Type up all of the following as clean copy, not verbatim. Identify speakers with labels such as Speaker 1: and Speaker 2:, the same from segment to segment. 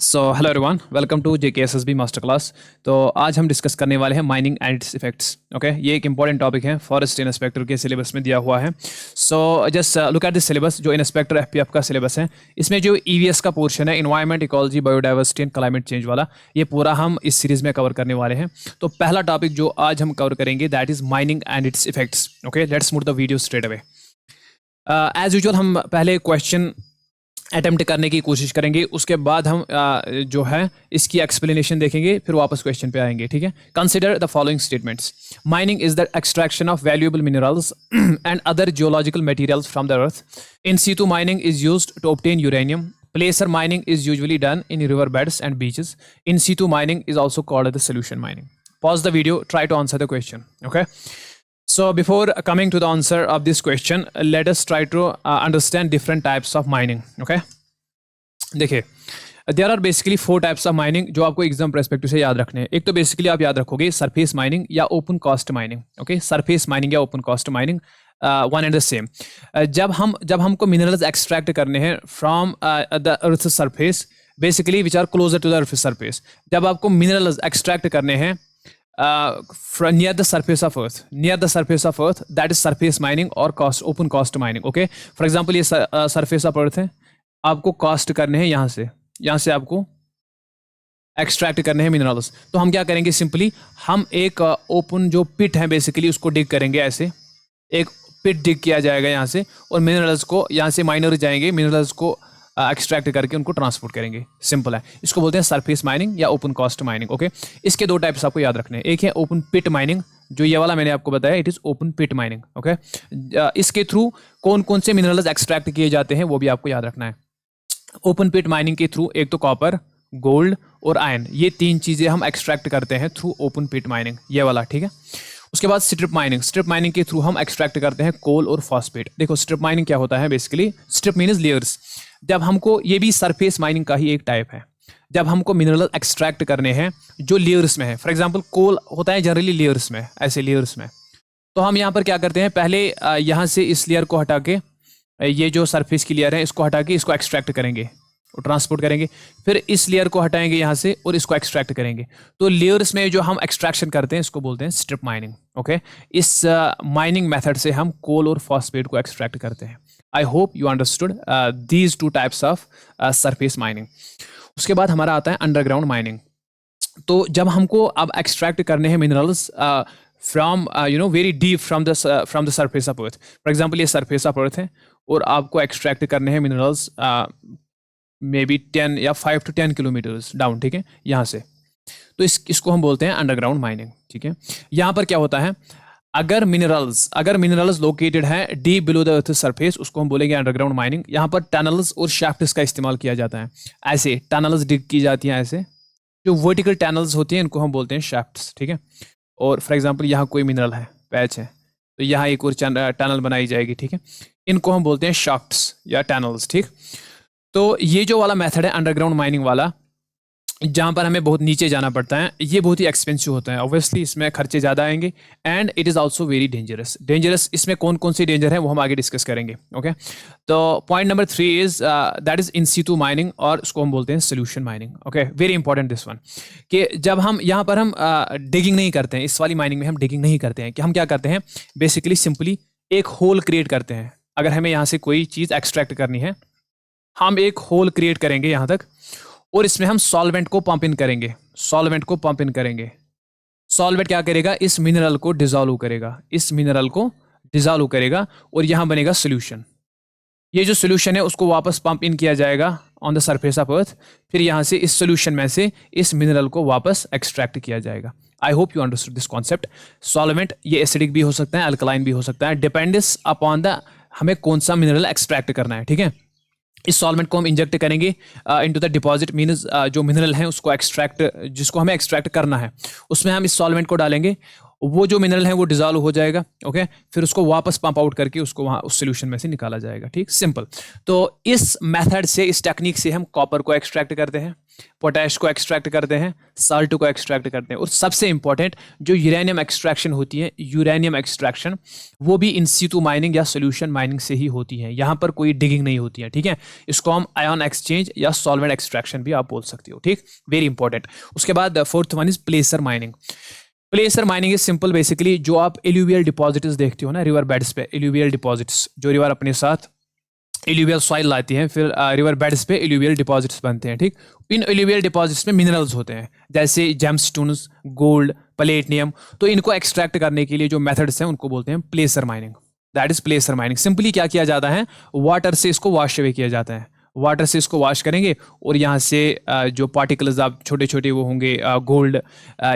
Speaker 1: So hello everyone, welcome to JKSSB master class. तो आज हम डिस्कस करने वाले हैं mining and its effects. Okay, ये एक इंपॉर्टेंट टॉपिक है, फॉरेस्ट इंस्पेक्टर के सिलेबस में दिया हुआ है। So just look at this syllabus, जो इंस्पेक्टर FPF का सिलेबस है। इसमें जो EVS का पोर्शन है, environment, ecology, biodiversity and climate change वाला, ये पूरा हम इस सीरीज में कवर करने वाले हैं। तो पहला टॉपिक जो आज हम कवर करेंगे that is mining and its effects. Okay, let's move the video straight away. As usual हम पहले क्वेश्चन अटेम्प्ट करने की कोशिश करेंगे, उसके बाद हम जो है इसकी एक्सप्लेनेशन देखेंगे, फिर वापस क्वेश्चन पे आएंगे। ठीक है, consider the following statements. Mining is the extraction of valuable minerals and other geological materials from the earth. In situ mining is used to obtain uranium. Placer mining is usually done in river beds and beaches. In situ mining is also called the solution mining. Pause the video, try to answer the question. Okay. So before coming to the answer of this question, let us try to understand different types of mining. Okay. देखिए, there are basically 4 types of mining जो आपको exam perspective से याद रखने हैं। एक तो basically आप याद रखोगे सरफेस माइनिंग या open cast mining. Okay, surface mining या open cast mining one and the same. जब हमको मिनरल्स एक्सट्रैक्ट करने हैं from the earth surface, basically which are closer to the earth surface. जब आपको मिनरल्स एक्सट्रैक्ट करने हैं near the surface of earth, that is surface mining और open cast mining. Okay, for example ये surface of earth है, आपको cast करने हैं यहाँ से आपको एक्सट्रैक्ट करने हैं मिनरल्स। तो हम क्या करेंगे, सिंपली हम एक ओपन जो पिट है बेसिकली उसको डिग करेंगे। ऐसे एक पिट डिग किया जाएगा यहाँ से, और मिनरल्स को यहाँ से माइनर जाएंगे, मिनरल्स को एक्सट्रैक्ट करके उनको ट्रांसपोर्ट करेंगे। सिंपल है, इसको बोलते हैं सरफेस माइनिंग या ओपन कास्ट माइनिंग। ओके, इसके 2 टाइप्स आपको याद रखने हैं। एक है ओपन पिट माइनिंग, जो ये वाला मैंने आपको बताया, it is open pit mining. Okay, इसके थ्रू कौन कौन से मिनरल्स एक्सट्रैक्ट किए जाते हैं वो भी आपको याद रखना है। ओपन पिट माइनिंग के थ्रू एक तो कॉपर, गोल्ड और आयरन, ये 3 चीजें हम एक्सट्रैक्ट करते हैं थ्रू ओपन पिट माइनिंग, ये वाला। ठीक है, उसके बाद स्ट्रिप माइनिंग के थ्रू हम एक्सट्रैक्ट करते हैं कोल और फॉस्फेट। देखो स्ट्रिप माइनिंग क्या होता है, बेसिकली स्ट्रिप मीन्स लेयर्स। जब हमको, ये भी सरफेस माइनिंग का ही एक टाइप है, जब हमको मिनरल एक्सट्रैक्ट करने हैं जो लेयर्स में है। फॉर एग्जांपल कोल होता है जनरली लेयर्स में, ऐसे लेयर्स में। तो हम यहाँ पर क्या करते हैं, पहले यहाँ से इस लेयर को हटा के, ये जो सरफेस की लेयर है इसको हटा के इसको एक्सट्रैक्ट करेंगे और ट्रांसपोर्ट करेंगे। फिर इस लेयर को हटाएंगे यहाँ से और इसको एक्सट्रैक्ट करेंगे। तो लेयर्स में जो हम एक्सट्रैक्शन करते हैं इसको बोलते हैं स्ट्रिप माइनिंग। ओके, इस माइनिंग मेथड से हम कोल और फॉस्फेट को एक्सट्रैक्ट करते हैं। I hope you understood these 2 types of surface mining. उसके बाद हमारा आता है अंडरग्राउंड माइनिंग। तो जब हमको अब एक्सट्रैक्ट करने हैं minerals from very deep from the surface of earth. For example ये सरफेस ऑफ अर्थ है और आपको एक्सट्रैक्ट करने हैं मिनरल्स मे बी 10 या 5 to 10 किलोमीटर्स डाउन। ठीक है, यहाँ से। तो इसको हम बोलते हैं अंडरग्राउंड माइनिंग। ठीक है, यहाँ पर क्या होता है, अगर मिनरल्स लोकेटेड है deep below the earth surface, उसको हम बोलेंगे अंडरग्राउंड माइनिंग। यहाँ पर टनल्स और शाफ्ट्स का इस्तेमाल किया जाता है। ऐसे टनल्स डिग की जाती हैं, ऐसे जो वर्टिकल टनल्स होती हैं इनको हम बोलते हैं शाफ्ट्स। ठीक है, और फॉर एग्जाम्पल यहाँ कोई मिनरल है, पैच है, तो यहाँ एक और टनल बनाई जाएगी। ठीक है, इनको हम बोलते हैं शाफ्ट्स या टनल्स। ठीक, तो ये जो वाला मेथड है अंडरग्राउंड माइनिंग वाला, जहाँ पर हमें बहुत नीचे जाना पड़ता है, ये बहुत ही एक्सपेंसिव होता है। ऑब्वियसली इसमें खर्चे ज़्यादा आएंगे and it is also very dangerous. इसमें कौन कौन से डेंजर है वो हम आगे डिस्कस करेंगे। ओके, तो point number 3 is that is in situ mining, और उसको हम बोलते हैं solution mining. Okay, very important this one, कि जब हम यहाँ पर हम डिगिंग नहीं करते हैं, इस वाली माइनिंग में हम डिगिंग नहीं करते हैं, कि हम क्या करते हैं, बेसिकली सिंपली एक होल क्रिएट करते हैं। अगर हमें यहाँ से कोई चीज़ एक्सट्रैक्ट करनी है, हम एक होल क्रिएट करेंगे यहाँ तक, और इसमें हम सॉल्वेंट को पंप इन करेंगे। सॉल्वेंट क्या करेगा, इस मिनरल को डिसॉल्व करेगा, और यहाँ बनेगा सोल्यूशन। ये जो सोल्यूशन है उसको वापस पंप इन किया जाएगा ऑन द सरफेस ऑफ अर्थ। फिर यहाँ से इस सोल्यूशन में से इस मिनरल को वापस एक्सट्रैक्ट किया जाएगा। I hope you understood this concept. Solvent ये एसिडिक भी हो सकता है, अल्कलाइन भी हो सकता है, डिपेंड्स अपॉन द हमें कौन सा मिनरल एक्सट्रैक्ट करना है। ठीक है, इस सॉल्वेंट को हम इंजेक्ट करेंगे इनटू द डिपॉजिट, मीन्स जो मिनरल है उसको जिसको हमें एक्सट्रैक्ट करना है, उसमें हम इस सॉल्वेंट को डालेंगे वो जो मिनरल है वो डिजॉल्व हो जाएगा, ओके, फिर उसको वापस पंप आउट करके उसको वहाँ उस सोल्यूशन में से निकाला जाएगा, ठीक, सिंपल। तो इस मेथड से, इस टेक्निक से हम कॉपर को एक्सट्रैक्ट करते हैं, पोटैश को एक्सट्रैक्ट करते हैं, साल्ट को एक्सट्रैक्ट करते हैं, और सबसे इंपॉर्टेंट जो यूरेनियम एक्सट्रैक्शन होती है, यूरेनियम एक्सट्रैक्शन, वो भी इन सीटू माइनिंग या सोल्यूशन माइनिंग से ही होती है। यहाँ पर कोई डिगिंग नहीं होती है, ठीक है। इसको हम आयन एक्सचेंज या सॉल्वेंट एक्सट्रैक्शन भी आप बोल सकते हो, ठीक, वेरी इंपॉर्टेंट। उसके बाद fourth one is placer mining. प्लेसर mining is simple, basically जो आप एल्यूवियल डिपॉजिट्स देखते हो ना रिवर बेड्स पे, एल्यूवियल डिपॉजिट्स, जो रिवर अपने साथ एल्यूवियल सॉइल लाती है, फिर रिवर बेड्स पे एल्यूवियल डिपॉजिट्स बनते हैं, ठीक। इन एल्यूवियल डिपॉजिट्स में मिनरल्स होते हैं जैसे जेमस्टोन्स, गोल्ड, प्लेटिनियम। तो इनको एक्सट्रैक्ट करने के लिए जो मेथड्स हैं उनको बोलते हैं placer mining, that is placer mining. Simply क्या किया जाता है, वाटर से इसको वॉश अवे किया जाता है, वाटर से इसको वॉश करेंगे और यहाँ से जो पार्टिकल्स आप छोटे छोटे वो होंगे, गोल्ड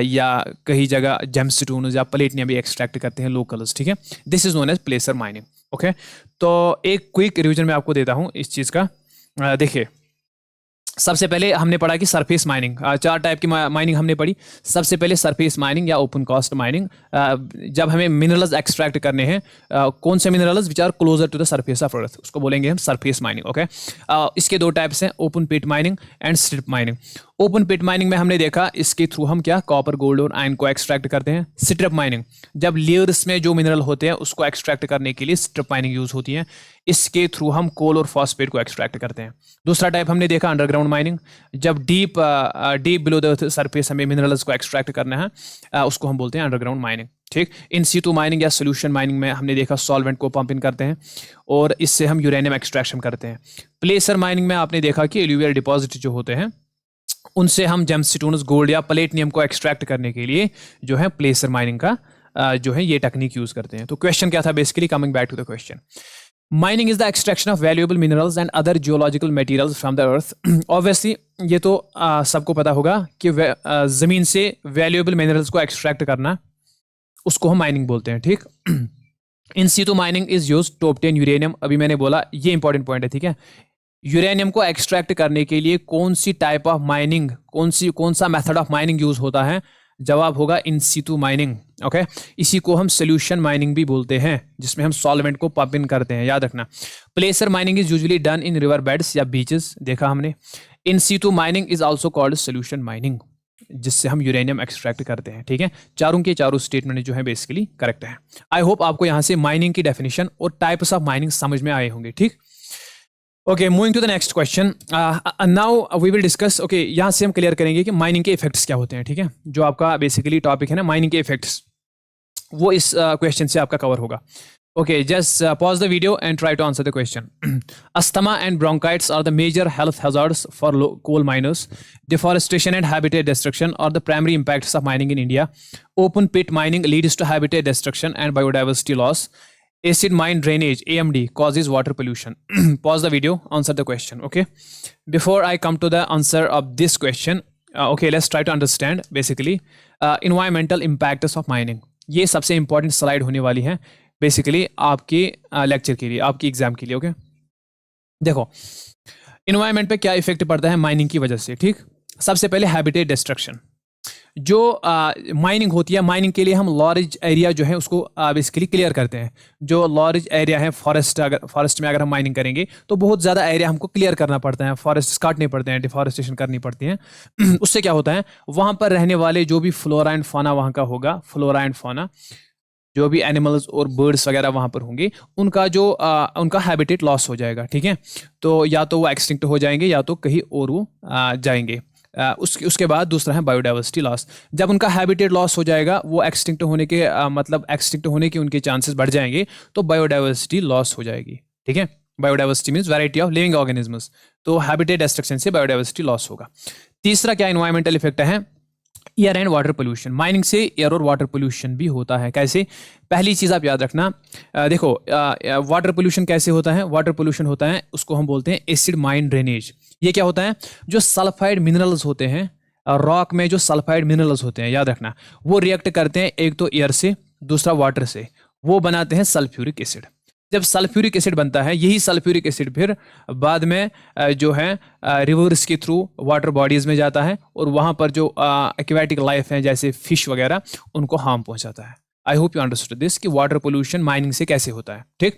Speaker 1: या कहीं जगह जेमस्टोन्स या प्लेटिनियम भी एक्सट्रैक्ट करते हैं लोकल्स, ठीक है। This is known as placer mining, okay. तो एक क्विक रिवीजन मैं आपको देता हूँ इस चीज़ का। देखिए, सबसे पहले हमने पढ़ा कि सरफेस माइनिंग, 4 टाइप की माइनिंग हमने पढ़ी। सबसे पहले सरफेस माइनिंग या ओपन कास्ट माइनिंग, जब हमें मिनरल्स एक्सट्रैक्ट करने हैं, कौन से minerals which are closer to the surface of earth, उसको बोलेंगे हम सरफेस माइनिंग, ओके। इसके 2 टाइप्स हैं, open pit mining and strip mining. Open pit mining में हमने देखा इसके थ्रू हम क्या कॉपर, गोल्ड और आयरन को एक्सट्रैक्ट करते हैं। स्ट्रिप माइनिंग, जब लेयर्स में जो मिनरल होते हैं उसको एक्सट्रैक्ट करने के लिए स्ट्रिप माइनिंग यूज होती है। इसके थ्रू हम कोल और फॉस्फेट को एक्सट्रैक्ट करते हैं। दूसरा टाइप हमने देखा अंडरग्राउंड माइनिंग, जब डीप बिलो द सरफेस हमें मिनरल्स को एक्सट्रैक्ट करना है, उसको हम बोलते हैं अंडरग्राउंड माइनिंग, ठीक। इन सीटू माइनिंग या सोल्यूशन माइनिंग में हमने देखा सॉल्वेंट को पंप इन करते हैं और इससे हम यूरेनियम एक्सट्रैक्शन करते हैं। प्लेसर माइनिंग में आपने देखा कि एल्यूवियल डिपॉजिट जो होते हैं उनसे हम जेमस्टोन्स, गोल्ड या प्लेटिनियम को एक्सट्रैक्ट करने के लिए जो है प्लेसर माइनिंग का जो है ये टेक्निक यूज करते हैं। तो क्वेश्चन क्या था, basically coming back to the question, mining is the extraction of valuable minerals and other geological materials from the earth. Obviously ये तो सबको पता होगा कि जमीन से वैल्यूएबल मिनरल्स को एक्सट्रैक्ट करना, उसको हम माइनिंग बोलते हैं, ठीक। In situ mining is used to obtain uranium. अभी मैंने बोला ये इंपॉर्टेंट पॉइंट है, ठीक है। यूरेनियम को एक्सट्रैक्ट करने के लिए कौन सी टाइप ऑफ माइनिंग, कौन सा मेथड ऑफ माइनिंग यूज होता है, जवाब होगा इन सीटू माइनिंग, ओके। इसी को हम सोल्यूशन माइनिंग भी बोलते हैं, जिसमें हम सॉल्वेंट को पंप इन करते हैं, याद रखना। Placer mining is usually done in river beds या बीचेस, देखा हमने। In situ mining is also called solution mining, जिससे हम यूरेनियम एक्सट्रैक्ट करते हैं, ठीक है। चारों के चारों स्टेटमेंट जो है बेसिकली करेक्ट है। आई होप आपको यहाँ से माइनिंग की डेफिनेशन और टाइप्स ऑफ माइनिंग समझ में आए होंगे, ठीक। Okay, moving to the next question, now we will discuss, okay, यहाँ से हम क्लियर करेंगे कि माइनिंग के इफेक्ट्स क्या होते हैं, ठीक है। जो आपका बेसिकली टॉपिक है ना माइनिंग के इफेक्ट्स, वो इस क्वेश्चन से आपका कवर होगा। Okay, just pause the video and try to answer the question. Asthma and bronchitis are the major health hazards for coal miners. Deforestation and habitat destruction are the primary impacts of mining in India. Open pit mining leads to habitat destruction and biodiversity loss. Acid mine drainage (AMD) causes water pollution. Pause the video, answer the question, okay. Before I come to the answer of this question, okay, let's try to understand basically environmental impacts of mining. ये सबसे important slide होने वाली है basically आपके lecture के लिए, आपकी exam के लिए, ओके। देखो, इन्वायरमेंट पे क्या इफेक्ट पड़ता है माइनिंग की वजह से, ठीक। सबसे पहले हैबिटेट डिस्ट्रक्शन, जो माइनिंग होती है, माइनिंग के लिए हम लार्ज एरिया जो है उसको बेसिकली क्लियर करते हैं। जो लार्ज एरिया है फॉरेस्ट में अगर हम माइनिंग करेंगे तो बहुत ज़्यादा एरिया हमको क्लियर करना पड़ता है, फॉरेस्ट काटने पड़ते हैं, डिफॉरेस्टेशन करनी पड़ती है। उससे क्या होता है, वहाँ पर रहने वाले जो भी फ्लोरा एंड फौना वहाँ का होगा, फ्लोरा एंड फौना, जो भी एनिमल्स और बर्ड्स वगैरह वहाँ पर होंगे, उनका जो उनका हैबिटेट लॉस हो जाएगा, ठीक है। तो या तो वो एक्सटिंक्ट हो जाएंगे या तो कहीं और वो जाएंगे। उसके बाद दूसरा है बायोडाइवर्सिटी लॉस। जब उनका हैबिटेट लॉस हो जाएगा, वो एक्सटिंक्ट होने के मतलब एक्सटिंक्ट होने के उनके चांसेस बढ़ जाएंगे, तो बायोडाइवर्सिटी लॉस हो जाएगी, ठीक है। Biodiversity means variety of living organisms, तो हैबिटेट डिस्ट्रक्शन से बायोडाइवर्सिटी लॉस होगा। तीसरा क्या इन्वायरमेंटल इफेक्ट है, air and water pollution. Mining से एयर और वाटर पोल्यूशन भी होता है। कैसे, पहली चीज़ आप याद रखना, देखो वाटर पोल्यूशन कैसे होता है, वाटर पोल्यूशन होता है उसको हम बोलते हैं एसिड माइन ड्रेनेज। ये क्या होता है, जो सल्फाइड मिनरल्स होते हैं रॉक में, जो सल्फाइड मिनरल्स होते हैं, याद रखना, वो रिएक्ट करते हैं एक तो एयर से, दूसरा वाटर से, वो बनाते हैं सल्फ्यूरिक एसिड। जब सल्फ्यूरिक एसिड बनता है, यही सल्फ्यूरिक एसिड फिर बाद में जो है रिवर्स के थ्रू वाटर बॉडीज में जाता है और वहाँ पर जो एक्वेटिक लाइफ है जैसे फिश वगैरह, उनको हार्म पहुँचाता है। I hope you understood this कि वाटर पोल्यूशन माइनिंग से कैसे होता है। ठीक,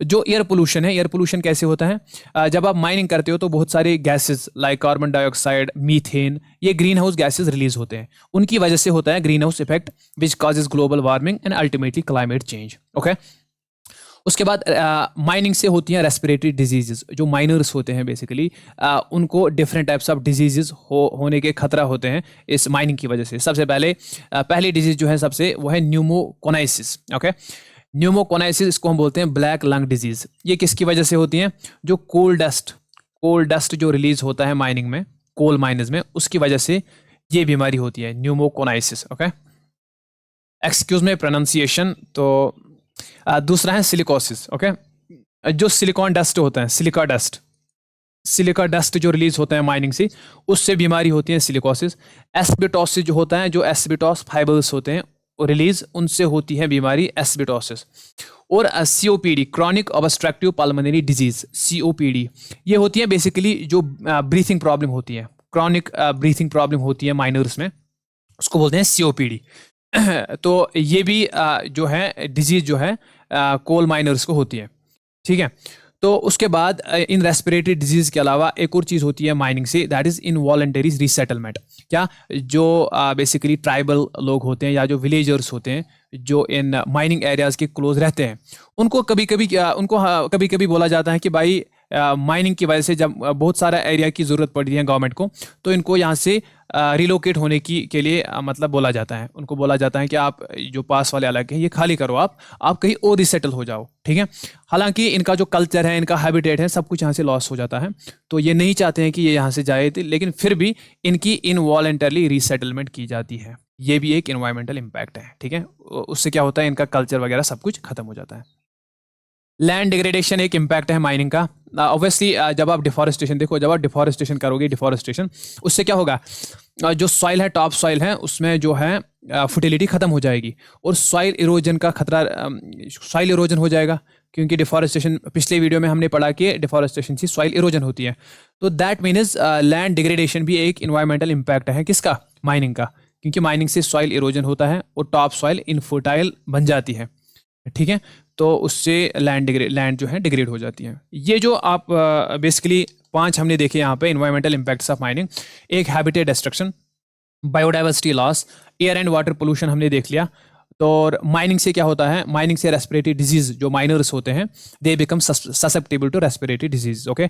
Speaker 1: जो एयर पोल्यूशन है, एयर पोल्यूशन कैसे होता है? जब आप माइनिंग करते हो तो बहुत सारे gases like carbon dioxide, methane, ये ग्रीन हाउस गैसेज रिलीज होते हैं। उनकी वजह से होता है green house effect which causes global warming and ultimately climate change. Okay, उसके बाद माइनिंग से होती हैं रेस्पिरेटरी डिजीजेस। जो माइनर्स होते हैं बेसिकली उनको डिफरेंट टाइप्स ऑफ डिजीजेस होने के खतरा होते हैं इस माइनिंग की वजह से। सबसे पहले पहली डिजीज जो है सबसे, वो है न्यूमोकोनाइसिस। ओके, न्यूमोकोनाइसिस, इसको हम बोलते हैं ब्लैक लंग डिजीज। ये किसकी वजह से होती हैं? जो कोल डस्ट जो रिलीज होता है माइनिंग में, कोल माइनर्स में, उसकी वजह से ये बीमारी होती है, pneumoconiosis. Okay, excuse me pronunciation. तो दूसरा है सिलिकोसिस। ओके, जो सिलिकॉन डस्ट होता है, सिलिका डस्ट जो रिलीज होता है माइनिंग से, उससे बीमारी होती है सिलिकोसिस। एस्बेटोसिस जो होता है, जो एस्बेटोस फाइबर्स होते हैं रिलीज, उनसे होती है बीमारी एस्बेटोसिस। और COPD, chronic obstructive pulmonary disease, COPD, ये होती है बेसिकली जो ब्रीथिंग प्रॉब्लम होती है, क्रॉनिक ब्रीथिंग प्रॉब्लम होती है माइनर्स में, उसको बोलते हैं सीओपीडी। तो ये भी जो है डिजीज जो है कोल माइनर्स को होती है। ठीक है, तो उसके बाद इन रेस्पिरेटरी डिजीज के अलावा एक और चीज़ होती है माइनिंग से, दैट इज़ इनवॉलंटरी रीसेटलमेंट। क्या? जो बेसिकली ट्राइबल लोग होते हैं या जो विलेजर्स होते हैं जो इन माइनिंग एरियाज़ के क्लोज रहते हैं, उनको कभी कभी बोला जाता है कि भाई माइनिंग की वजह से जब बहुत सारा एरिया की ज़रूरत पड़ती है गवर्नमेंट को, तो इनको यहाँ से रिलोकेट होने के लिए मतलब बोला जाता है। उनको बोला जाता है कि आप जो पास वाले इलाके हैं ये खाली करो, आप कहीं और रिसेटल हो जाओ। ठीक है, हालांकि इनका जो कल्चर है, इनका हैबिटेट है, सब कुछ यहाँ से लॉस हो जाता है, तो ये नहीं चाहते हैं कि ये यहाँ से जाए, लेकिन फिर भी इनकी इनवॉलंटरली रीसेटलमेंट की जाती है। ये भी एक इन्वायरमेंटल इम्पैक्ट है। ठीक है, उससे क्या होता है, इनका कल्चर वगैरह सब कुछ खत्म हो जाता है। लैंड डिग्रेडेशन एक इम्पैक्ट है माइनिंग का। ऑब्वियसली जब आप डिफॉरेस्टेशन देखो, जब आप डिफॉरेस्टेशन करोगे, डिफॉरेस्टेशन उससे क्या होगा, जो सॉइल है, टॉप सॉइल है, उसमें जो है फर्टिलिटी खत्म हो जाएगी और सॉइल इरोजन का खतरा, सॉइल इरोजन हो जाएगा, क्योंकि डिफॉरेस्टेशन, पिछले वीडियो में हमने पढ़ा कि डिफॉरेस्टेशन से सॉइल इरोजन होती है। तो दैट मीन्स लैंड डिग्रेडेशन भी एक इन्वायरमेंटल इम्पैक्ट है, किसका? माइनिंग का, क्योंकि माइनिंग से सॉइल इरोजन होता है और टॉप सॉइल इनफर्टाइल बन जाती है। ठीक है, तो उससे लैंड जो है डिग्रेड हो जाती है। ये जो आप बेसिकली 5 हमने देखे यहाँ पे इन्वायरमेंटल इम्पैक्ट्स ऑफ माइनिंग। एक habitat destruction, biodiversity loss, air and water pollution हमने देख लिया। तो माइनिंग से क्या होता है, माइनिंग से रेस्पिरेटरी डिजीज, जो माइनर्स होते हैं, they become susceptible to respiratory disease. Okay,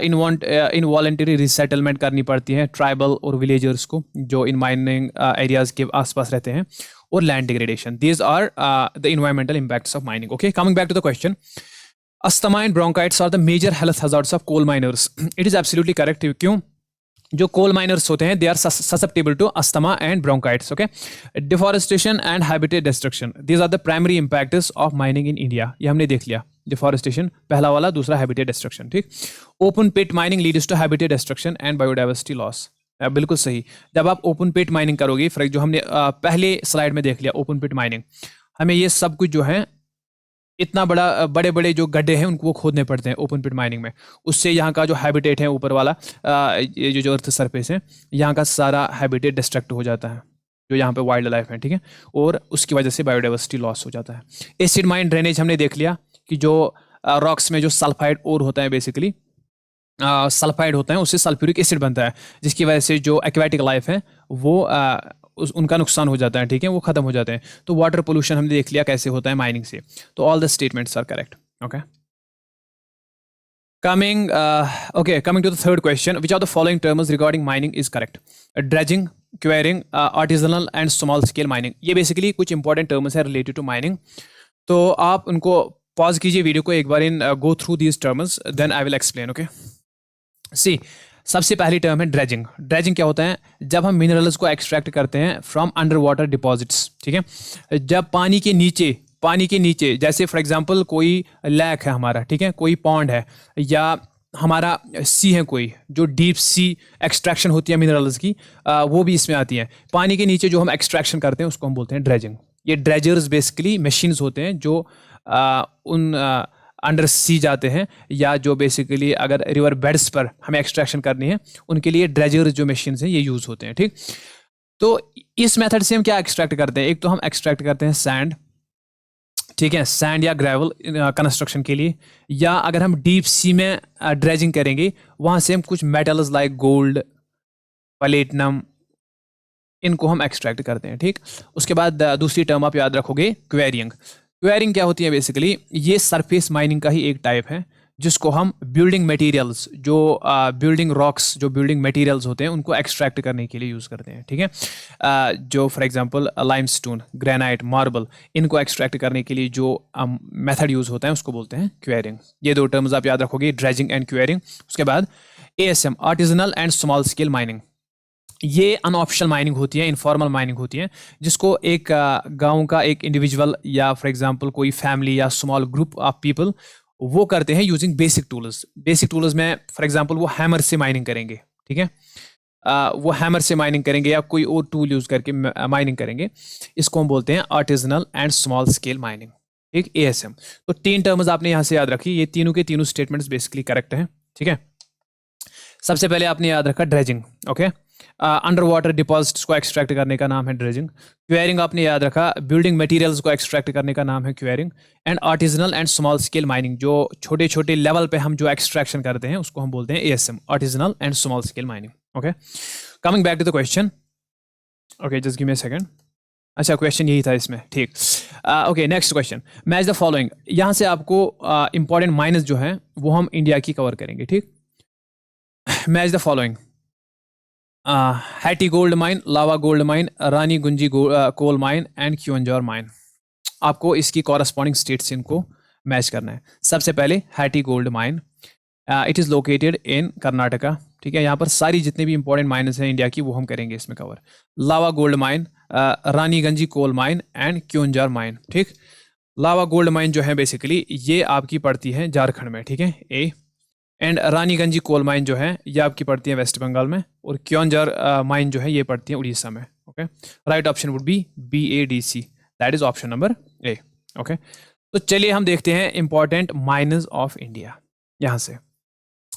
Speaker 1: involuntary resettlement करनी पड़ती है ट्राइबल और विलेजर्स को जो इन माइनिंग एरियाज के आसपास रहते हैं, और land degradation. These are the environmental impacts of mining. Okay, coming back to the question, asthma and bronchitis are the major health hazards of coal miners. It is absolutely correct. क्यों? जो coal miners होते हैं, they are susceptible to asthma and bronchitis. Okay, deforestation and habitat destruction, these are the primary impacts of mining in India. ये हमने देख लिया, deforestation पहला वाला, दूसरा हैबिटेट डिस्ट्रक्शन। ठीक, open pit mining leads to habitat destruction and biodiversity loss. बिल्कुल सही। जब आप ओपन पिट माइनिंग करोगे, फॉर जो हमने पहले स्लाइड में देख लिया, ओपन पिट माइनिंग, हमें ये सब कुछ जो है, इतना बड़े बड़े जो गड्ढे हैं उनको वो खोदने पड़ते हैं ओपन पिट माइनिंग में। उससे यहाँ का जो हैबिटेट है ऊपर वाला, ये जो अर्थ सरफेस है, यहाँ का सारा हैबिटेट डिस्ट्रक्ट हो जाता है, जो यहाँ पे वाइल्ड लाइफ है। ठीक है, और उसकी वजह से बायोडाइवर्सिटी लॉस हो जाता है। एसिड माइन ड्रेनेज हमने देख लिया कि जो रॉक्स में जो सल्फाइड ओर होता है, बेसिकली सल्फाइड होता है, उससे सल्फ्यूरिक एसिड बनता है, जिसकी वजह से जो एक्वेटिक लाइफ है वो उनका नुकसान हो जाता है। ठीक है, वो खत्म हो जाते हैं। तो वाटर पोल्यूशन हमने देख लिया कैसे होता है माइनिंग से। तो all the statements are correct. Okay, coming to the third question, which are the following terms regarding mining is correct? Dredging, quarrying, artisanal and small scale mining. ये बेसिकली कुछ इंपॉर्टेंट टर्म्स है related to mining. तो आप उनको pause कीजिए video को एक बार, in go through these terms, then I will explain. Okay, see, सबसे पहली टर्म है ड्रेजिंग। ड्रेजिंग क्या होता है? जब हम मिनरल्स को एक्सट्रैक्ट करते हैं फ्रॉम अंडर वाटर डिपॉजिट्स। ठीक है, जब पानी के नीचे जैसे फॉर एग्जांपल कोई लैक है हमारा, ठीक है, कोई पॉन्ड है, या हमारा सी है कोई, जो डीप सी एक्सट्रैक्शन होती है मिनरल्स की, वो भी इसमें आती है। पानी के नीचे जो हम एक्सट्रैक्शन करते हैं उसको हम बोलते हैं ड्रेजिंग। ये ड्रेजर्स बेसिकली मशीन्स होते हैं जो उन अंडर सी जाते हैं, या जो बेसिकली अगर रिवर बेड्स पर हमें एक्सट्रैक्शन करनी है उनके लिए ड्रेजर जो मशीन हैं ये यूज़ होते हैं। ठीक, तो इस मेथड से हम क्या एक्सट्रैक्ट करते हैं? एक तो हम एक्सट्रैक्ट करते हैं सैंड, ठीक है, सैंड या ग्रेवल कंस्ट्रक्शन के लिए, या अगर हम डीप सी में ड्रेजिंग करेंगे वहाँ से हम कुछ मेटल्स लाइक गोल्ड, प्लेटिनम, इनको हम एक्सट्रैक्ट करते हैं। ठीक, उसके बाद दूसरी टर्म आप याद रखोगे क्वेरिंग। क्वेरिंग क्या होती है? बेसिकली ये सरफेस माइनिंग का ही एक टाइप है जिसको हम बिल्डिंग मटेरियल्स, जो बिल्डिंग रॉक्स, जो बिल्डिंग मटेरियल्स होते हैं उनको एक्सट्रैक्ट करने के लिए यूज़ करते हैं। ठीक है, जो for example limestone, granite, marble, इनको एक्सट्रैक्ट करने के लिए जो मेथड यूज़ होता है उसको बोलते हैं क्वेरिंग। ये दो टर्म्स आप याद रखोगे, ड्रेजिंग एंड क्वेरिंग। उसके बाद ASM, artisanal and small scale mining. ये अनऑफिशियल माइनिंग होती है, इनफॉर्मल माइनिंग होती है, जिसको एक गांव का एक इंडिविजुअल या फॉर एग्जांपल कोई फैमिली या स्मॉल ग्रुप ऑफ पीपल वो करते हैं using basic tools. Basic tools में फॉर एग्जांपल वो हैमर से माइनिंग करेंगे। ठीक है, वो हैमर से माइनिंग करेंगे या कोई और टूल यूज करके माइनिंग करेंगे। इसको हम बोलते हैं artisanal and small scale mining. ठीक, ASM। तो 3 टर्म्स आपने यहाँ से याद रखी, ये तीनों के तीनों स्टेटमेंट्स बेसिकली करेक्ट हैं। ठीक है, सबसे पहले आपने याद रखा dredging. Okay, under water deposits को एक्सट्रैक्ट करने का नाम है ड्रेजिंग। क्वेरिंग आपने याद रखा, बिल्डिंग मटेरियल्स को एक्सट्रैक्ट करने का नाम है quarrying. And artisanal and small scale mining, जो छोटे छोटे लेवल पे हम जो एक्सट्रैक्शन करते हैं उसको हम बोलते हैं ASM, artisanal and small scale mining. Okay, coming back to the question. Okay, just give me a second. अच्छा, क्वेश्चन यही था इसमें। ठीक, okay, next question, match the following. यहाँ से आपको इंपॉर्टेंट माइनस जो है वो हम इंडिया की कवर करेंगे। ठीक, match the following: Hutti gold mine, Lava gold mine, Raniganj coal mine and Keonjhar mine. आपको इसकी कॉरस्पॉन्डिंग स्टेट से इनको मैच करना है। सबसे पहले Hattie gold mine, it is located in Karnataka. ठीक है, यहाँ पर सारी जितने भी इंपॉर्टेंट माइनस हैं इंडिया की वो हम करेंगे इसमें cover. Lava gold mine, Raniganj coal mine and Keonjhar mine. ठीक, लावा गोल्ड माइन जो है बेसिकली ये आपकी पड़ती है झारखंड में। ठीक है, ए। एंड रानीगंजी कोल माइन जो है ये आपकी पड़ती है वेस्ट बंगाल में, और क्योंजौर माइन जो है ये पड़ती है उड़ीसा में। Okay, right option would be BADC, that is option number A। Okay, तो चलिए हम देखते हैं इंपॉर्टेंट माइनस ऑफ इंडिया। यहाँ से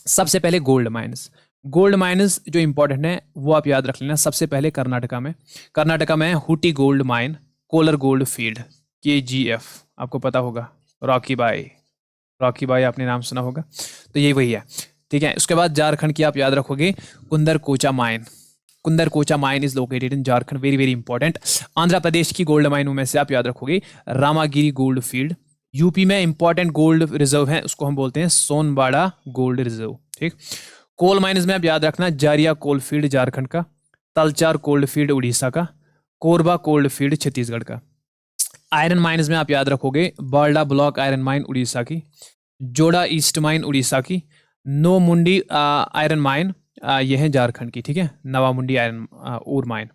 Speaker 1: सबसे पहले गोल्ड माइनस। गोल्ड माइनस जो इंपॉर्टेंट है वो आप याद रख लेना। सबसे पहले कर्नाटका में है Hutti gold mine, Kolar gold field, KGF, आपको पता होगा। रॉकी बाई आपने नाम सुना होगा, तो ये वही है। ठीक है, उसके बाद झारखंड की आप याद रखोगे Kundarkocha mine is located in Jharkhand, very very important. Andhra Pradesh की गोल्ड माइनों में से आप याद रखोगे रामागिरी गोल्ड फील्ड। यूपी में इंपॉर्टेंट गोल्ड रिजर्व है, उसको हम बोलते हैं सोनबाड़ा गोल्ड रिजर्व। ठीक, कोल माइंस में आप याद रखना जारिया कोल फील्ड झारखंड का, तलचार कोल्ड फील्ड उड़ीसा का, कोरबा कोल्ड फील्ड छत्तीसगढ़ का। आयरन माइंस में आप याद रखोगे बाल्डा ब्लॉक आयरन माइन उड़ीसा की, जोड़ा ईस्ट माइन उड़ीसा की, नो मुंडी आयरन माइन ये है झारखंड की। ठीक है, Noamundi iron ore mine.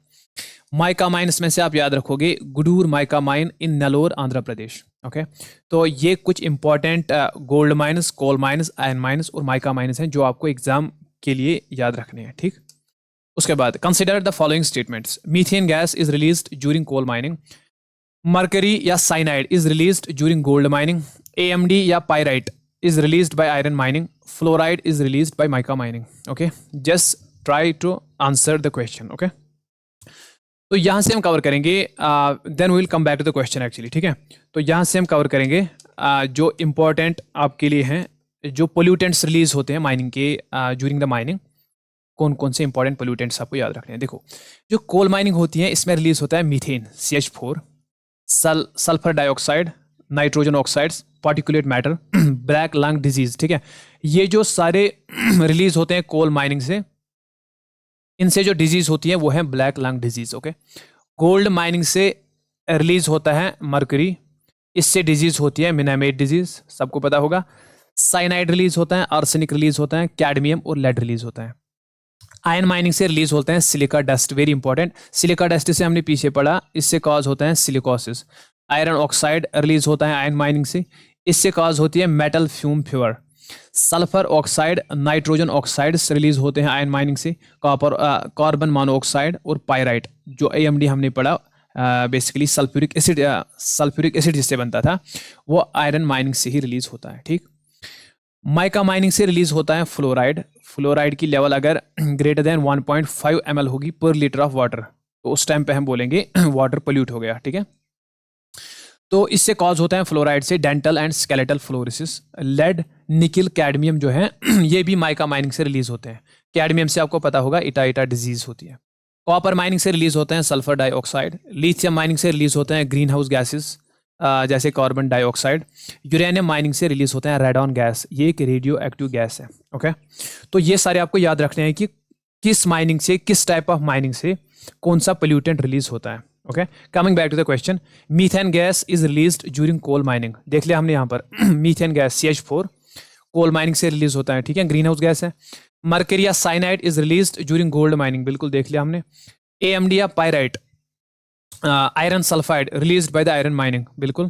Speaker 1: Mica mines में से आप याद रखोगे Gudur mica mine in Nellore Andhra Pradesh. Okay, तो ये कुछ important gold mines, coal mines, iron mines और माइका माइंस हैं जो आपको एग्जाम के लिए याद रखने हैं। ठीक, उसके बाद consider the following statements. Methane gas is released during coal mining, mercury या cyanide is released during gold mining, AMD या pyrite is released by iron mining, fluoride is released by mica mining. Okay, just try to answer the question. Okay, तो यहाँ से हम cover करेंगे, then we will come back to the question actually. ठीक है, तो यहाँ से हम कवर करेंगे जो इम्पोर्टेंट आपके लिए हैं, जो पोल्यूटेंट्स रिलीज होते हैं माइनिंग के ड्यूरिंग द माइनिंग। कौन कौन से इंपॉर्टेंट पोल्यूटेंट्स आपको याद रखने हैं। देखो, जो कोल माइनिंग होती है इसमें रिलीज होता है methane CH4, sulphur dioxide, nitrogen oxides, particulate matter, black lung disease. ठीक है, ये जो सारे रिलीज होते हैं कोल माइनिंग से, इनसे जो डिजीज होती है वो है black lung disease. Okay, gold mining से रिलीज होता है मर्करी, इससे डिजीज होती है मिनामेट डिजीज, सबको पता होगा। साइनाइड रिलीज होता है, आर्सेनिक रिलीज होता है, कैडमियम और लेड रिलीज होता है। आयरन माइनिंग से रिलीज होते हैं silica dust, very important. Silica dust से हमने पीछे पढ़ा, इससे कॉज होता है सिलिकोसिस। आयरन ऑक्साइड रिलीज होता है आयरन माइनिंग से, इससे कॉज होती है metal fume fewer. Sulphur oxide, nitrogen oxides release होते हैं आयरन माइनिंग से, कार्बन मोनोऑक्साइड और पायराइट, जो AMD हमने पढ़ा बेसिकली सल्फ्यूरिक एसिड जिससे बनता था वो आयरन माइनिंग से ही रिलीज होता है। ठीक, माइका माइनिंग से रिलीज होता है फ्लोराइड। फ्लोराइड की लेवल अगर ग्रेटर देन 1.5 ml होगी पर लीटर ऑफ वाटर, तो उस टाइम पे हम बोलेंगे वाटर पोल्यूट हो गया। ठीक है, तो इससे कॉज होता है फ्लोराइड से dental and skeletal fluorosis. Lead, nickel, cadmium जो है ये भी माइका माइनिंग से रिलीज होते हैं। कैडमियम से आपको पता होगा इटा डिजीज होती है। कॉपर माइनिंग से रिलीज होते हैं सल्फर डाइऑक्साइड। लिथियम माइनिंग से रिलीज होते हैं ग्रीन हाउस गैसेस जैसे कार्बन डाइऑक्साइड। यूरेनियम माइनिंग से रिलीज होते हैं रेडॉन गैस, ये एक रेडियो एक्टिव गैस है। ओके, तो ये सारे आपको याद रखने हैं कि किस माइनिंग से, किस टाइप ऑफ माइनिंग से कौन सा पोल्यूटेंट रिलीज होता है। Okay, coming back to the question, methane gas is released during coal mining. देख लिया हमने यहाँ पर methane gas CH4 coal mining से रिलीज होता है। ठीक है, ग्रीन हाउस गैस है। मर्करी या cyanide is released during gold mining, बिल्कुल देख लिया हमने। AMD या pyrite, iron sulphide released by the iron mining, बिल्कुल।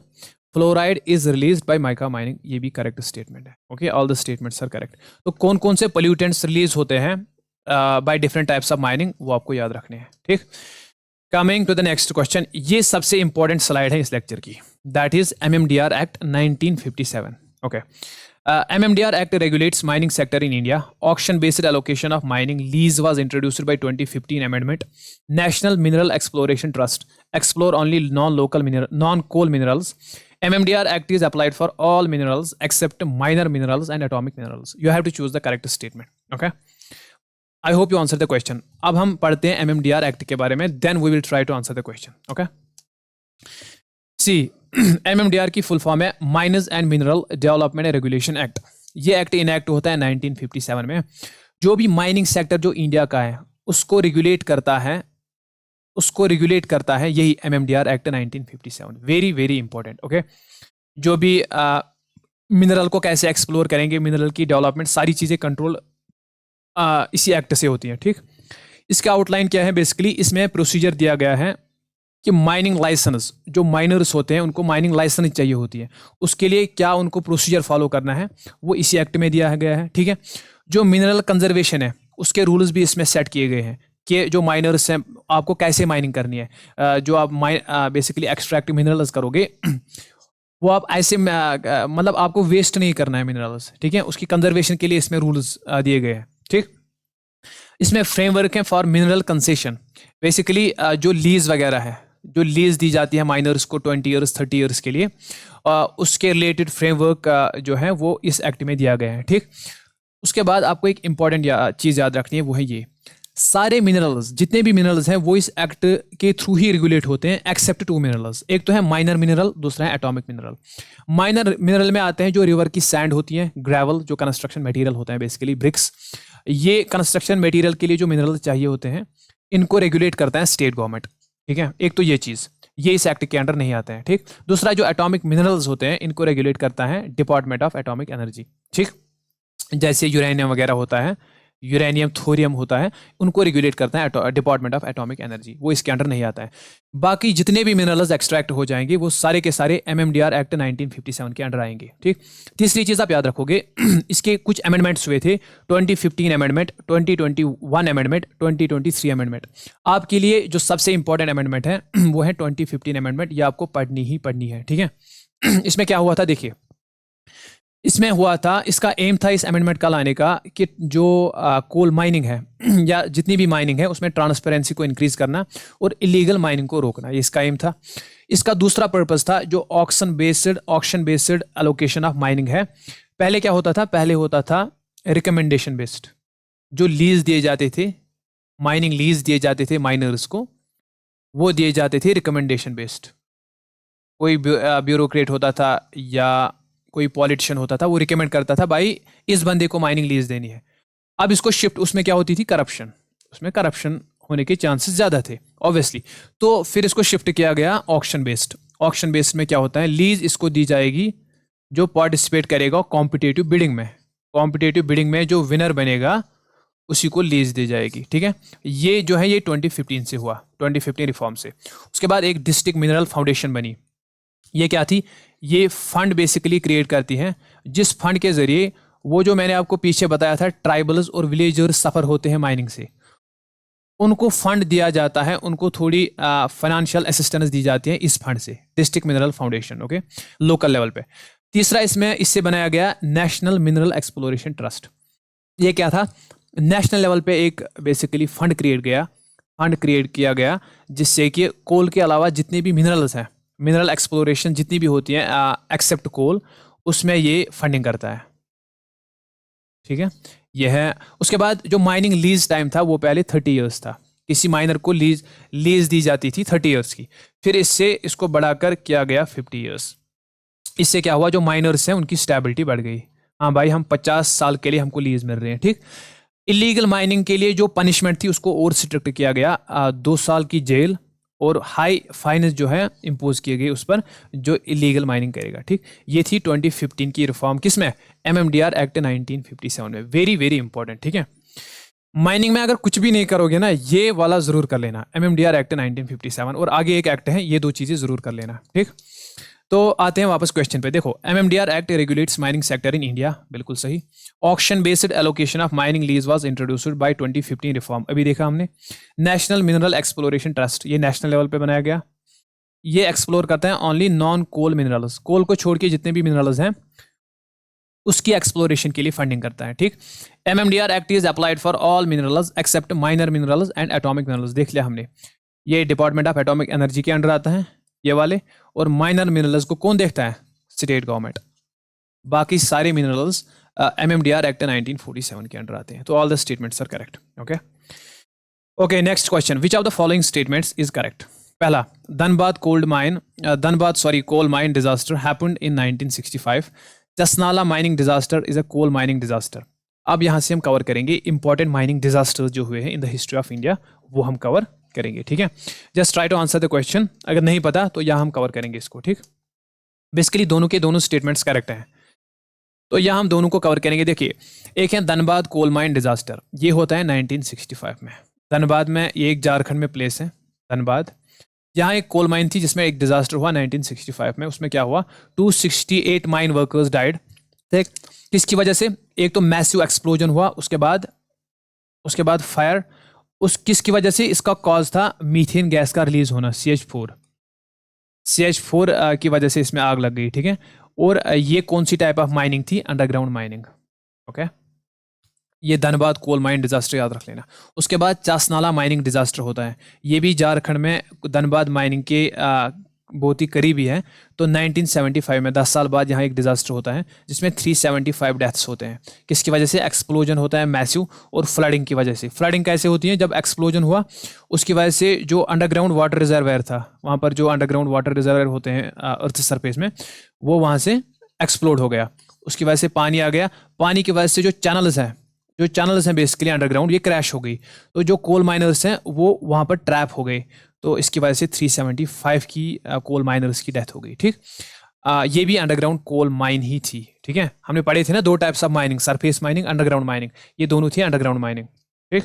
Speaker 1: Fluoride is released by mica mining, ये भी करेक्ट स्टेटमेंट है। Okay, all the statements are correct. तो कौन कौन से पोल्यूटेंट्स रिलीज होते हैं by different types of mining, वो आपको याद रखने हैं। ठीक, coming to the next question, ये सबसे इंपॉर्टेंट स्लाइड है इस लेक्चर की, that is MMDR act 1957। Okay, MMDR Act regulates mining sector in India. Auction-based allocation of mining lease was introduced by 2015 amendment. National Mineral Exploration Trust explore only non-coal minerals. MMDR Act is applied for all minerals except minor minerals and atomic minerals. You have to choose the correct statement. Okay. I hope you answer the question. अब हम पढ़ते हैं MMDR Act के बारे में. Then we will try to answer the question. Okay. See. MMDR की full form है miners and mineral development and regulation act. ये एक्ट इनैक्ट होता है 1957 में। जो भी माइनिंग सेक्टर जो इंडिया का है उसको रेगुलेट करता है यही MMDR act 1957। Very very important. Okay, जो भी मिनरल को कैसे एक्सप्लोर करेंगे, मिनरल की डेवलपमेंट, सारी चीज़ें कंट्रोल इसी एक्ट से होती हैं। ठीक, इसका आउटलाइन क्या है? बेसिकली इसमें प्रोसीजर दिया गया है कि माइनिंग लाइसेंस, जो माइनर्स होते हैं उनको माइनिंग लाइसेंस चाहिए होती है, उसके लिए क्या उनको प्रोसीजर फॉलो करना है वो इसी एक्ट में दिया गया है। ठीक है, जो मिनरल कंजर्वेशन है उसके रूल्स भी इसमें सेट किए गए हैं कि जो माइनर्स हैं आपको कैसे माइनिंग करनी है। जो आप बेसिकली एक्सट्रैक्ट मिनरल्स करोगे वो आप ऐसे मतलब आपको वेस्ट नहीं करना है मिनरल्स। ठीक है, उसकी कंजर्वेशन के लिए इसमें रूल्स दिए गए हैं। ठीक, इसमें फ्रेमवर्क है फॉर मिनरल कंसेशन। बेसिकली जो लीज वगैरह है, जो लीज दी जाती है माइनर्स को 20 ईयर्स 30 ईयर्स के लिए, उसके रिलेटेड फ्रेमवर्क जो है वो इस एक्ट में दिया गया है। ठीक, उसके बाद आपको एक इंपॉर्टेंट चीज़ याद रखनी है, वो है ये सारे मिनरल्स, जितने भी मिनरल्स हैं वो इस एक्ट के थ्रू ही रेगुलेट होते हैं एक्सेप्ट 2 मिनरल्स। एक तो है माइनर मिनरल, दूसरा है एटॉमिक मिनरल। माइनर मिनरल में आते हैं जो रिवर की सैंड होती है, ग्रेवल जो कंस्ट्रक्शन मटेरियल होता है, बेसिकली ब्रिक्स। ये कंस्ट्रक्शन मटेरियल के लिए जो मिनरल चाहिए होते हैं इनको रेगुलेट करता है स्टेट गवर्नमेंट। ठीक है, एक तो ये चीज़, ये इस एक्ट के अंडर नहीं आते हैं। ठीक, दूसरा जो एटॉमिक मिनरल्स होते हैं इनको रेगुलेट करता है डिपार्टमेंट ऑफ एटॉमिक एनर्जी। ठीक, जैसे यूरेनियम वगैरह होता है, यूरेनियम, थोरियम होता है, उनको रेगुलेट करता है डिपार्टमेंट ऑफ एटॉमिक एनर्जी, वो इसके अंडर नहीं आता है। बाकी जितने भी मिनरल्स एक्सट्रैक्ट हो जाएंगे वो सारे के सारे MMDR एक्ट 1957 के अंडर आएंगे। ठीक, तीसरी चीज़ आप याद रखोगे इसके कुछ अमेंडमेंट्स हुए थे, 2015 अमेंडमेंट, 2021 अमेंडमेंट, 2023 अमेंडमेंट। आपके लिए जो सबसे इंपॉर्टेंट अमेंडमेंट है वो है 2015 अमेंडमेंट, ये आपको पढ़नी ही पढ़नी है। ठीक है, इसमें क्या हुआ था देखिए, इसमें हुआ था, इसका एम था इस अमेंडमेंट का लाने का कि जो कोल माइनिंग है या जितनी भी माइनिंग है उसमें ट्रांसपेरेंसी को इंक्रीज करना और इलीगल माइनिंग को रोकना, ये इसका एम था। इसका दूसरा पर्पस था जो auction based allocation of mining है। पहले क्या होता था? पहले होता था रिकमेंडेशन बेस्ड, जो लीज दिए जाते थे, माइनिंग लीज दिए जाते थे माइनर्स को, वो दिए जाते थे रिकमेंडेशन बेस्ड। कोई ब्यूरोक्रेट होता था या कोई पॉलिटिशियन होता था, वो रिकमेंड करता था भाई इस बंदे को माइनिंग लीज देनी है। अब इसको शिफ्ट, उसमें क्या होती थी? करप्शन, उसमें करप्शन होने के चांसेस ज़्यादा थे ऑब्वियसली, तो फिर इसको शिफ्ट किया गया ऑक्शन बेस्ड। ऑक्शन बेस्ड में क्या होता है? लीज इसको दी जाएगी जो पार्टिसिपेट करेगा कॉम्पिटिटिव बिडिंग में, कॉम्पिटिटिव बिडिंग में जो विनर बनेगा उसी को लीज दी जाएगी। ठीक है, ये जो है ये 2015 से हुआ, 2015 रिफॉर्म से। उसके बाद एक डिस्ट्रिक्ट मिनरल फाउंडेशन बनी। ये क्या थी? ये फंड बेसिकली क्रिएट करती है, जिस फंड के जरिए वो जो मैंने आपको पीछे बताया था ट्राइबल्स और विलेजर्स सफ़र होते हैं माइनिंग से, उनको फंड दिया जाता है, उनको थोड़ी फाइनेंशियल असिस्टेंस दी जाती है इस फंड से, district mineral foundation, okay, local level पे। तीसरा इसमें इससे बनाया गया नेशनल मिनरल एक्सप्लोरेशन ट्रस्ट। ये क्या था, नेशनल लेवल पे एक बेसिकली फंड क्रिएट किया गया जिससे कि कोल के अलावा जितने भी मिनरल्स हैं, मिनरल एक्सप्लोरेशन जितनी भी होती हैं एक्सेप्ट कोल, उसमें ये फंडिंग करता है, ठीक है। यह है। उसके बाद जो माइनिंग लीज टाइम था वो पहले 30 ईयर्स था, किसी माइनर को लीज दी जाती थी 30 ईयर्स की, फिर इससे इसको बढ़ाकर किया गया 50 ईयर्स। इससे क्या हुआ, जो माइनर्स हैं उनकी स्टेबिलिटी बढ़ गई। हाँ भाई, हम 50 साल के लिए हमको लीज मिल रहे हैं, ठीक। इलीगल माइनिंग के लिए जो पनिशमेंट थी उसको और स्ट्रिक्ट किया गया, 2 साल की जेल और हाई फाइन जो है इम्पोज किए गए उस पर जो इलीगल माइनिंग करेगा, ठीक। ये थी 2015 की रिफॉर्म, किसमें, MMDR एक्ट 1957 में। वेरी वेरी इंपॉर्टेंट, ठीक है। माइनिंग में अगर कुछ भी नहीं करोगे ना, ये वाला जरूर कर लेना, MMDR एक्ट 1957, और आगे एक एक्ट है, ये 2 चीजें जरूर कर लेना, ठीक। तो आते हैं वापस क्वेश्चन पे। देखो, MMDR act regulates mining sector in India, बिल्कुल सही। Auction based allocation of mining lease was introduced by 2015 reform, अभी देखा हमने। नेशनल मिनरल एक्सप्लोरेशन ट्रस्ट, ये नेशनल लेवल पे बनाया गया, ये एक्सप्लोर करता है ओनली नॉन कोल मिनरल्स, कोल को छोड़ के जितने भी मिनरल्स हैं उसकी एक्सप्लोरेशन के लिए फंडिंग करता है, ठीक। MMDR act is applied for all minerals except minor minerals and atomic minerals, देख लिया हमने। ये डिपार्टमेंट ऑफ एटॉमिक एनर्जी के अंडर आता है, ये वाले। और माइनर मिनरल्स को कौन देखता है, स्टेट गवर्नमेंट। बाकी सारे मिनरल्स MMDR एक्ट 1947 के अंडर आते हैं। तो all the statements are correct, okay. Next question, which of the following statements is correct. पहला, Dhanbad coal mine disaster happened in 1965। Chasnala mining disaster is a coal mining disaster. अब यहां से हम cover करेंगे इंपॉर्टेंट माइनिंग डिजास्टर्स जो हुए हैं in the history of India, वो हम कवर करेंगे, ठीक है। Just try to answer the question, अगर नहीं पता तो यहां हम कवर करेंगे इसको, ठीक। बेसिकली दोनों के दोनों स्टेटमेंट्स करेक्ट हैं, तो यहां हम दोनों को कवर करेंगे। देखिए, एक है धनबाद कोल माइन डिजास्टर, ये होता है 1965 में। धनबाद में, ये एक झारखंड में प्लेस है धनबाद। यहाँ एक कोल माइन थी जिसमें एक डिजास्टर हुआ 1965 में। उसमें क्या हुआ, 268 माइन वर्कर्स डाइड, ठीक। किसकी वजह से, एक तो मैसिव एक्सप्लोजन हुआ, उसके बाद फायर, उस किसकी वजह से, इसका कॉज था मीथेन गैस का रिलीज होना, CH4 की वजह से इसमें आग लग गई, ठीक है। और ये कौन सी टाइप ऑफ माइनिंग थी, अंडरग्राउंड माइनिंग, ओके। ये धनबाद कोल माइन डिजास्टर याद रख लेना। उसके बाद चासनाला माइनिंग डिजास्टर होता है, ये भी झारखंड में धनबाद माइनिंग के बहुत ही करीबी है। तो 1975 में 10 साल बाद यहाँ एक डिजास्टर होता है जिसमें 375 डेथ्स होते हैं। किसकी वजह से, एक्सप्लोजन होता है मैसिव, और फ्लडिंग की वजह से। फ्लडिंग कैसे होती है, जब एक्सप्लोजन हुआ उसकी वजह से जो अंडरग्राउंड वाटर रिजर्वायर था, वहाँ पर जो अंडरग्राउंड वाटर रिजर्वायर होते हैं अर्थ सरफेस में, वो वहाँ से एक्सप्लोड हो गया, उसकी वजह से पानी आ गया। पानी की वजह से जो चैनल्स हैं बेसिकली अंडरग्राउंड, ये क्रैश हो गई। तो जो कोल माइनर्स हैं वो वहाँ पर ट्रैप हो गए, तो इसकी वजह से 375 की कोल माइनर्स की डेथ हो गई, ठीक। ये भी अंडरग्राउंड कोल माइन ही थी, ठीक है। हमने पढ़े थे ना 2 types of mining, surface mining, underground mining, ये दोनों थी अंडरग्राउंड माइनिंग, ठीक।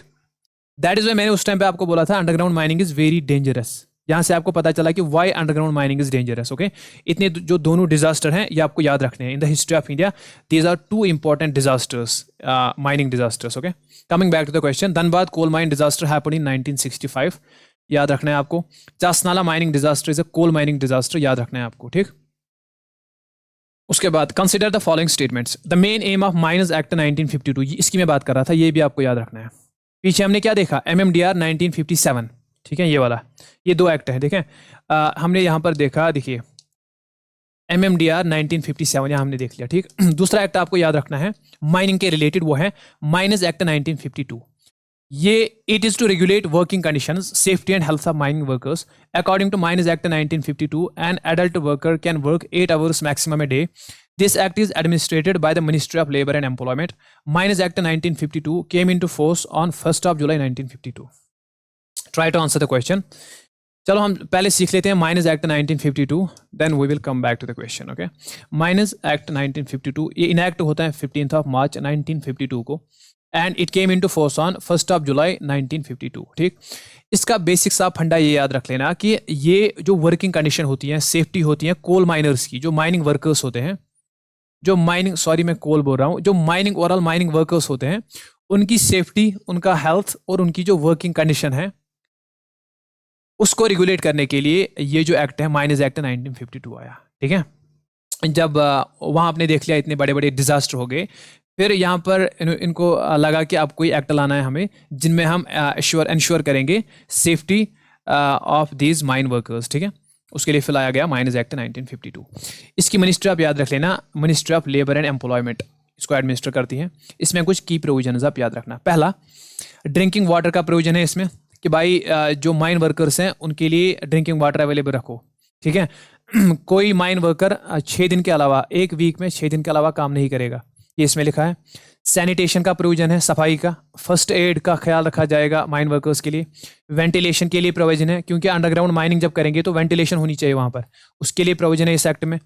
Speaker 1: दैट इज वाई मैंने उस टाइम पे आपको बोला था underground mining is very dangerous. यहाँ से आपको पता चला कि why underground mining is dangerous, okay. इतने जो दोनों डिजास्टर हैं ये आपको याद रखने हैं in the history of India. These are 2 important disasters, mining disasters, okay. Coming back to the question, Dhanbad coal mine disaster happened in 1965, याद रखना है आपको। Chasnala mining disaster is a coal mining disaster, याद रखना है आपको, ठीक। उसके बाद consider the following statements. The main aim of miners act 1952, इसकी मैं बात कर रहा था, ये भी आपको याद रखना है। पीछे हमने क्या देखा, MMDR 1957, ठीक है, ये वाला, ये 2 एक्ट है, देखें। हमने यहाँ पर देखा, देखिए MMDR 1957 यहाँ हमने देख लिया, ठीक। दूसरा एक्ट आपको याद रखना है माइनिंग के रिलेटेड, वो है माइनर्स एक्ट 1952। ये it is to regulate working conditions, safety and health of mining workers. According to miners act 1952, an adult worker can work 8 hours maximum a day. This act is administered by the Ministry of Labour and Employment. Miners Act 1952 came into force on 1st of July 1952. Try to answer the question. चलो हम पहले सीख लेते हैं miners act 1952, then we will come back to the question, okay. Miners act 1952 ये enact होता है 15th of March 1952 को, and it came into force on 1st of July 1952, ठीक। इसका बेसिक सा फंडा ये याद रख लेना कि ये जो वर्किंग कंडीशन होती है, सेफ्टी होती है कोल माइनर्स की, जो माइनिंग वर्कर्स होते हैं, जो माइनिंग, सॉरी मैं कोल बोल रहा हूँ, जो माइनिंग ओवरऑल माइनिंग वर्कर्स होते हैं, उनकी सेफ्टी, उनका हेल्थ और उनकी जो वर्किंग कंडीशन है उसको रेगुलेट करने के लिए ये जो एक्ट है माइनस एक्ट 1952 आया। ठीक है, जब वहाँ आपने देख लिया इतने बड़े बड़े डिजास्टर हो गए, फिर यहाँ पर इनको लगा कि अब कोई एक्ट लाना है हमें जिनमें हम इंश्योर करेंगे safety of these mine workers. ठीक है, उसके लिए फिर लाया गया माइनस एक्ट 1952। इसकी मिनिस्ट्री आप याद रख लेना, ministry of labour and employment इसको एडमिनिस्टर करती है। इसमें कुछ की प्रोविजन आप याद रखना। पहला, ड्रिंकिंग वाटर का प्रोविजन है इसमें कि भाई जो माइन वर्कर्स हैं उनके लिए ड्रिंकिंग वाटर अवेलेबल रखो। ठीक है, कोई माइन वर्कर 6 दिन के अलावा, एक वीक में 6 दिन के अलावा काम नहीं करेगा, ये इसमें लिखा है। सैनिटेशन का प्रोविजन है, सफाई का। फर्स्ट एड का ख्याल रखा जाएगा माइन वर्कर्स के लिए। वेंटिलेशन के लिए प्रोविजन है, क्योंकि अंडरग्राउंड माइनिंग जब करेंगे तो वेंटिलेशन होनी चाहिए वहाँ पर, उसके लिए प्रोविजन है इस एक्ट में।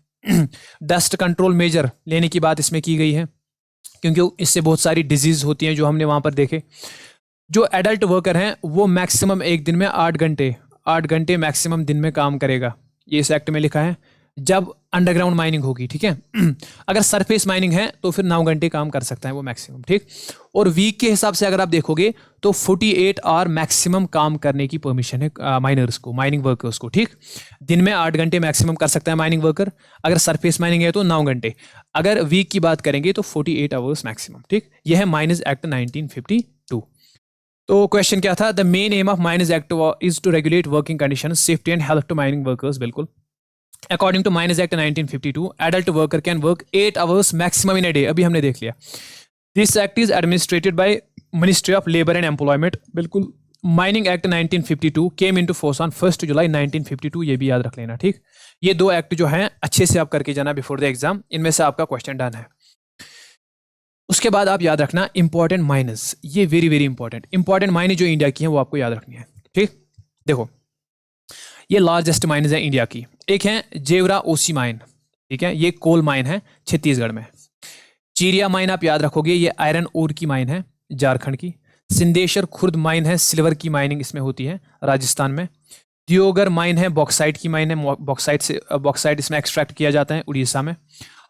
Speaker 1: डस्ट कंट्रोल मेजर लेने की बात इसमें की गई है, क्योंकि इससे बहुत सारी डिजीज होती हैं जो हमने वहाँ पर देखे। जो एडल्ट वर्कर हैं वो मैक्सिमम एक दिन में 8 घंटे मैक्सिमम दिन में काम करेगा, ये इस एक्ट में लिखा है, जब अंडरग्राउंड माइनिंग होगी। ठीक है, अगर सरफेस माइनिंग है तो फिर 9 घंटे काम कर सकता है वो मैक्सिमम। ठीक, और वीक के हिसाब से अगर आप देखोगे तो 48 आवर मैक्सिमम काम करने की परमिशन है माइनर्स को, माइनिंग वर्कर्स को। ठीक, दिन में 8 घंटे मैक्सिमम कर सकता है माइनिंग वर्कर, अगर सरफेस माइनिंग है तो 9 घंटे, अगर वीक की बात करेंगे तो 48 आवर्स मैक्सिमम। ठीक, यह है माइनस एक्ट 1952। तो क्वेश्चन क्या था? The main aim of mines act is to regulate working condition, safety and health to mining workers. बिल्कुल, according to mines act 1952 adult worker can work 8 hours maximum in a day. अभी हमने देख लिया। This act is administered by ministry of labour and employment. बिल्कुल, mining act 1952 came into force on 1 July 1952, ये भी याद रख लेना। ठीक, ये दो एक्ट जो हैं अच्छे से आप करके जाना बिफोर द एग्जाम, इनमें से आपका क्वेश्चन डन है। उसके बाद आप याद रखना इंपॉर्टेंट माइनस, ये वेरी वेरी इंपॉर्टेंट माइनस जो इंडिया की है वो आपको याद रखनी है। ठीक, देखो ये लार्जेस्ट माइनस है इंडिया की। एक है जेवरा ओसी माइन, ठीक है, ये कोल माइन है छत्तीसगढ़ में। चीरिया माइन आप याद रखोगे, ये आयरन ओर की माइन है झारखंड की। सिंदेश्वर खुर्द माइन है, सिल्वर की माइनिंग इसमें होती है राजस्थान में। दियोगर माइन है, बॉक्साइट की माइन है, बॉक्साइट इसमें एक्सट्रैक्ट किया जाता है उड़ीसा में।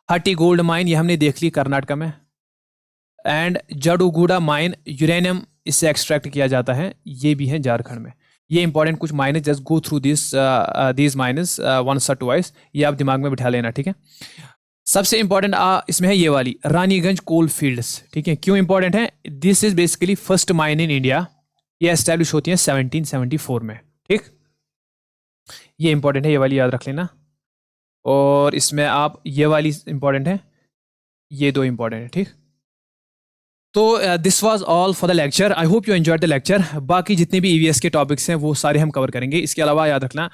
Speaker 1: हटी गोल्ड माइन ये हमने देख ली कर्नाटक में। एंड जडुगुड़ा माइन यूरेनियम इससे एक्सट्रैक्ट किया जाता है, ये भी है झारखंड में। ये इंपॉर्टेंट कुछ mines, just go through this mines once or twice, ये आप दिमाग में बिठा लेना। ठीक है, सबसे इंपॉर्टेंट इसमें है ये वाली रानीगंज कोल फील्ड्स। ठीक है, क्यों इंपॉर्टेंट है? This is basically first mine in India, ये एस्टैब्लिश होती है 1774 में। ठीक, ये इंपॉर्टेंट है, ये वाली याद रख लेना। और इसमें आप ये वाली इंपॉर्टेंट है, ये दो इंपॉर्टेंट है। ठीक, तो this was all for the lecture. I hope you enjoyed the lecture. बाकी जितने भी ईवीएस के टॉपिक्स हैं वो सारे हम कवर करेंगे। इसके अलावा याद रखना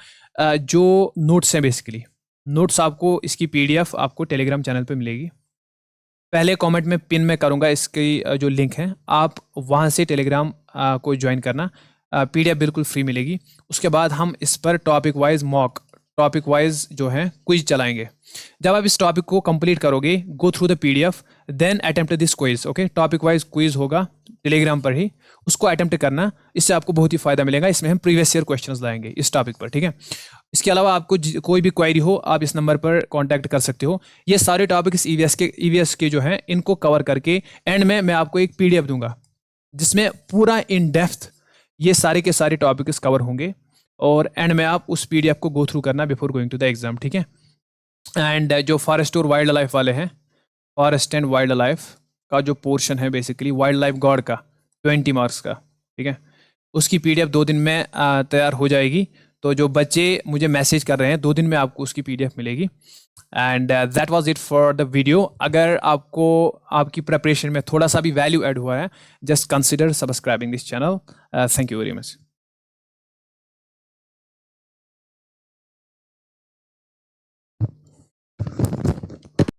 Speaker 1: जो नोट्स हैं, बेसिकली नोट्स आपको इसकी पीडीएफ आपको टेलीग्राम चैनल पे मिलेगी। पहले कमेंट में पिन में करूँगा इसकी जो लिंक है, आप वहाँ से टेलीग्राम को ज्वाइन करना, पीडीएफ बिल्कुल फ्री मिलेगी। उसके बाद हम इस पर टॉपिक वाइज जो है क्विज चलाएंगे। जब आप इस टॉपिक को कंप्लीट करोगे, go through the PDF, then attempt this quiz. Okay, topic wise quiz होगा टेलीग्राम पर ही, उसको अटेम्प्ट करना, इससे आपको बहुत ही फायदा मिलेगा। इसमें हम प्रीवियस ईयर क्वेश्चंस लाएंगे इस टॉपिक पर। ठीक है, इसके अलावा आपको कोई भी क्वेरी हो आप इस नंबर पर कांटेक्ट कर सकते हो। ये सारे टॉपिक्स ईवीएस के जो हैं इनको कवर करके एंड में मैं आपको एक पीडीएफ दूंगा जिसमें पूरा इन डेप्थ ये सारे के सारे टॉपिक्स कवर होंगे, और एंड में आप उस पीडीएफ को गो थ्रू करना before going to the exam. ठीक है, एंड जो फॉरेस्ट और वाइल्ड लाइफ वाले हैं, फॉरेस्ट एंड वाइल्ड लाइफ का जो पोर्शन है बेसिकली वाइल्ड लाइफ गॉड का 20 मार्क्स का, ठीक है, उसकी पीडीएफ 2 दिन में तैयार हो जाएगी। तो जो बच्चे मुझे मैसेज कर रहे हैं 2 दिन में आपको उसकी पीडीएफ मिलेगी। And that was it for the video. अगर आपको आपकी प्रिपरेशन में थोड़ा सा भी वैल्यू ऐड हुआ है, just consider subscribing this channel. Thank you very much.